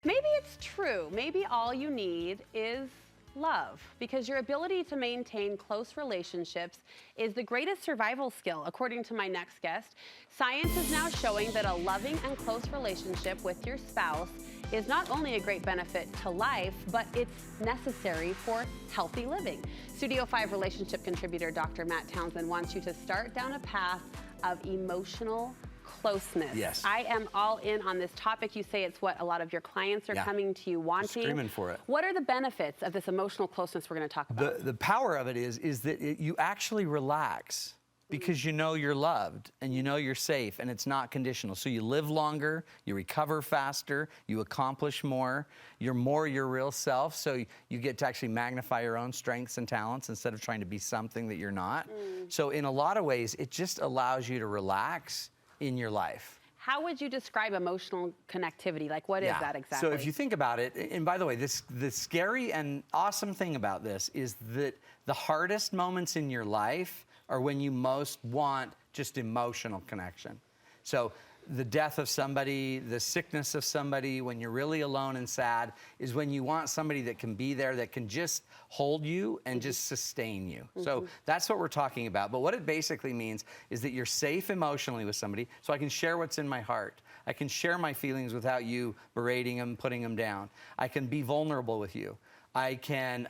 Maybe it's true. Maybe all you need is love, because your ability to maintain close relationships is the greatest survival skill, according to my next guest. Science is now showing that a loving and close relationship with your spouse is not only a great benefit to life, but it's necessary for healthy living. Studio 5 relationship contributor Dr. Matt Townsend wants you to start down a path of emotional closeness. Yes. I am all in on this topic. You say it's what a lot of your clients are coming to you wanting. Screaming for it. What are the benefits of this emotional closeness we're going to talk about? The power of it is that you actually relax because you know you're loved and you know you're safe and it's not conditional. So you live longer, you recover faster, you accomplish more, you're more your real self. So you get to actually magnify your own strengths and talents instead of trying to be something that you're not. So in a lot of ways, it just allows you to relax in your life. How would you describe emotional connectivity? Like, what is that exactly? So if you think about it, and by the way, the scary and awesome thing about this is that the hardest moments in your life are when you most want just emotional connection. So the death of somebody, the sickness of somebody, when you're really alone and sad, is when you want somebody that can be there, that can just hold you and just sustain you. So that's what we're talking about. But what it basically means is that you're safe emotionally with somebody, so I can share what's in my heart. I can share my feelings without you berating them, putting them down. I can be vulnerable with you. I can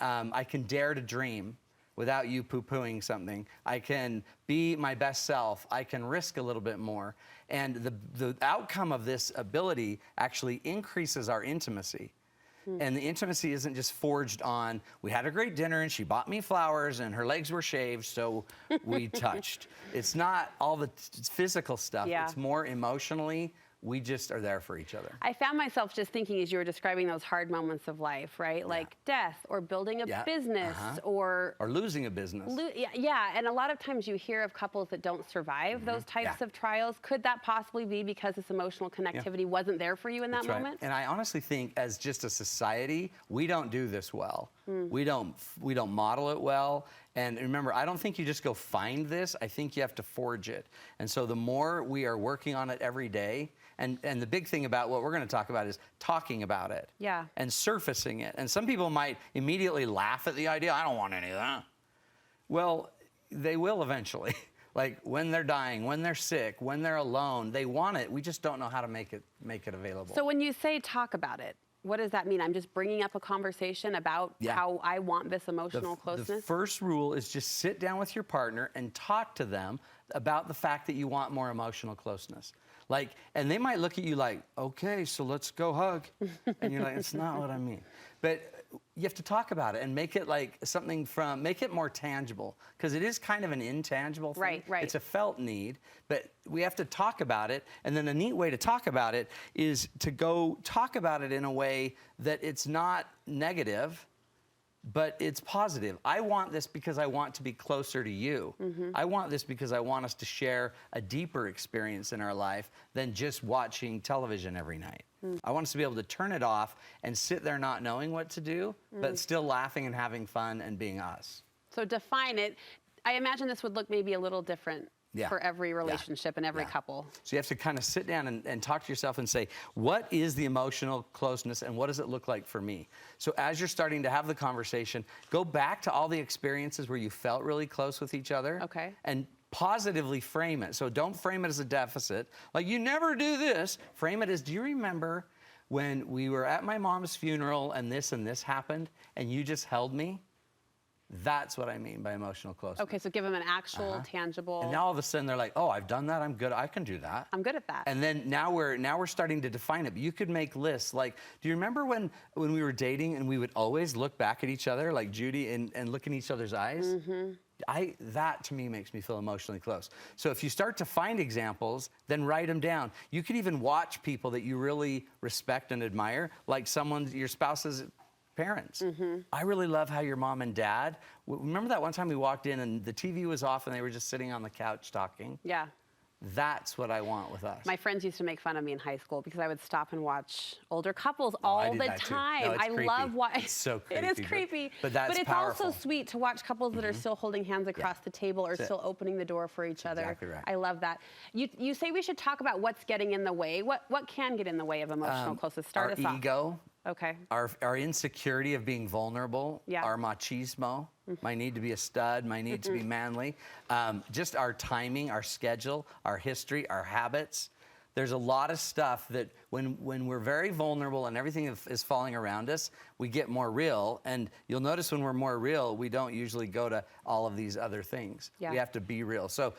dare to dream without you poo-pooing something. I can be my best self. I can risk a little bit more. And the outcome of this ability actually increases our intimacy. And the intimacy isn't just forged on, we had a great dinner and she bought me flowers and her legs were shaved, so we touched. It's not all the physical stuff. It's more emotionally, we just are there for each other. I found myself just thinking as you were describing those hard moments of life, right? Like death or building a business or losing a business. And a lot of times you hear of couples that don't survive those types of trials. Could that possibly be because this emotional connectivity wasn't there for you in that moment? And I honestly think as just a society, we don't do this well. We don't model it well. And remember, I don't think you just go find this. I think you have to forge it. And so the more we are working on it every day, and the big thing about what we're going to talk about is talking about it. And surfacing it. And some people might immediately laugh at the idea. I don't want any of that. Well, they will eventually. Like when they're dying, when they're sick, when they're alone, they want it. We just don't know how to make it available. So when you say talk about it, what does that mean? I'm just bringing up a conversation about how I want this emotional closeness? The first rule is just sit down with your partner and talk to them about the fact that you want more emotional closeness. Like, and they might look at you like, okay, so let's go hug. And you're like, it's not what I mean. But you have to talk about it and make it like something make it more tangible. Because it is kind of an intangible thing. Right. It's a felt need, but we have to talk about it. And then a neat way to talk about it is to go talk about it in a way that it's not negative, but it's positive. I want this because I want to be closer to you. I want this because I want us to share a deeper experience in our life than just watching television every night. I want us to be able to turn it off and sit there not knowing what to do, but still laughing and having fun and being us. So define it. I imagine this would look maybe a little different for every relationship and every couple. So you have to kind of sit down and talk to yourself and say, what is the emotional closeness and what does it look like for me? So as you're starting to have the conversation, go back to all the experiences where you felt really close with each other. And positively frame it. So don't frame it as a deficit. Like, you never do this. Frame it as, do you remember when we were at my mom's funeral and this happened and you just held me? That's what I mean by emotional closeness. Okay, so give them an actual, tangible. And now all of a sudden they're like, oh, I've done that. I'm good. I can do that. I'm good at that. And then now we're starting to define it. But you could make lists. Like, do you remember when we were dating and we would always look back at each other, like Judy, and look in each other's eyes? That to me makes me feel emotionally close. So if you start to find examples, then write them down. You could even watch people that you really respect and admire, like your spouse's parents. I really love how your mom and dad, remember that one time we walked in and the TV was off and they were just sitting on the couch talking? That's what I want with us. My friends used to make fun of me in high school because I would stop and watch older couples I all did the that too. time. No, it's I creepy. love watching. It's so creepy. It is creepy. But that's it's powerful. also sweet to watch couples that are still holding hands across the table or That's still opening the door for each other. exactly right. I love that. You say we should talk about what's getting in the way. What can get in the way of emotional closeness? Start us Our off. ego, Okay. our insecurity of being vulnerable, Yeah. our machismo, my need to be a stud, my need to be manly, just our timing, our schedule, our history, our habits. There's a lot of stuff that when we're very vulnerable and everything is falling around us, we get more real. And you'll notice when we're more real, we don't usually go to all of these other things. Yeah. We have to be real. So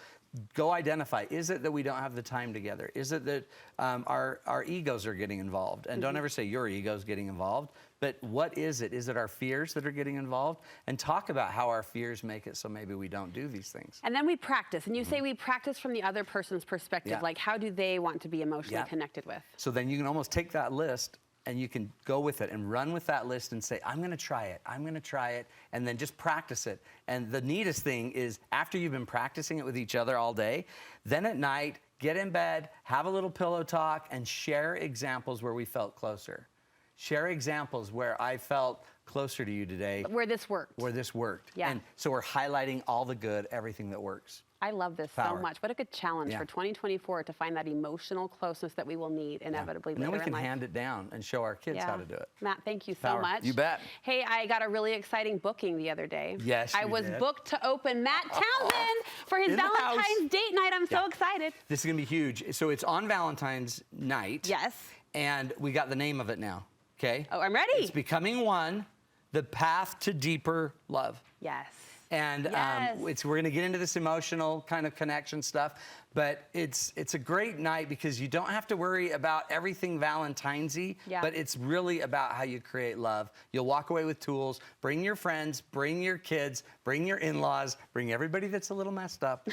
go identify. Is it that we don't have the time together? Is it that our egos are getting involved? And don't ever say your ego's getting involved. But what is it? Is it our fears that are getting involved? And talk about how our fears make it so maybe we don't do these things. And then we practice. And you say we practice from the other person's perspective. Yeah. Like, how do they want to be emotionally Yeah. connected with? So then you can almost take that list and you can go with it and run with that list and say, I'm going to try it. I'm going to try it. And then just practice it. And the neatest thing is after you've been practicing it with each other all day, then at night, get in bed, have a little pillow talk, and share examples where we felt closer. Share examples where I felt closer to you today. Where this worked. Where this worked. Yeah. And so we're highlighting all the good, everything that works. I love this so Power. much. What a good challenge Yeah. for 2024 to find that emotional closeness that we will need inevitably And then we later can in life. hand it down and show our kids how to do it. Matt, thank you so Power. much. You bet. Hey, I got a really exciting booking the other day. Yes, I you was did. booked to open Matt Townsend for his In the house. Valentine's date night. I'm so Yeah. excited. This is going to be huge. So it's on Valentine's night. Yes. And we got the name of it now. Okay? Oh, I'm ready. It's Becoming One, the Path to Deeper Love. Yes. And Yes. we're going to get into this emotional kind of connection stuff, but it's a great night because you don't have to worry about everything Valentine's-y, Yeah. but it's really about how you create love. You'll walk away with tools. Bring your friends, bring your kids, bring your in-laws, bring everybody that's a little messed up,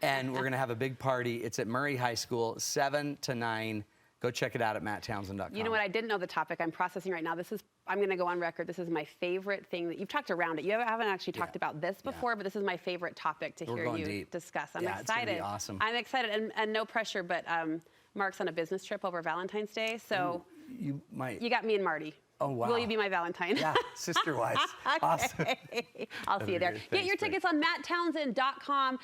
and we're going to have a big party. It's at Murray High School, 7 to 9. Go check it out at matttownsend.com. You know what? I didn't know the topic I'm processing right now. I'm going to go on record. This is my favorite thing that you've talked around it. You haven't actually talked about this before, but this is my favorite topic to hear going you deep. discuss. I'm Yeah, excited. it's gonna be awesome. I'm excited, and no pressure, but Mark's on a business trip over Valentine's Day, so You might. you got me and Marty. Oh, wow. Will you be my Valentine? Yeah, sister-wise. Awesome. I'll see you there. great. Get your Thanks, tickets on matttownsend.com.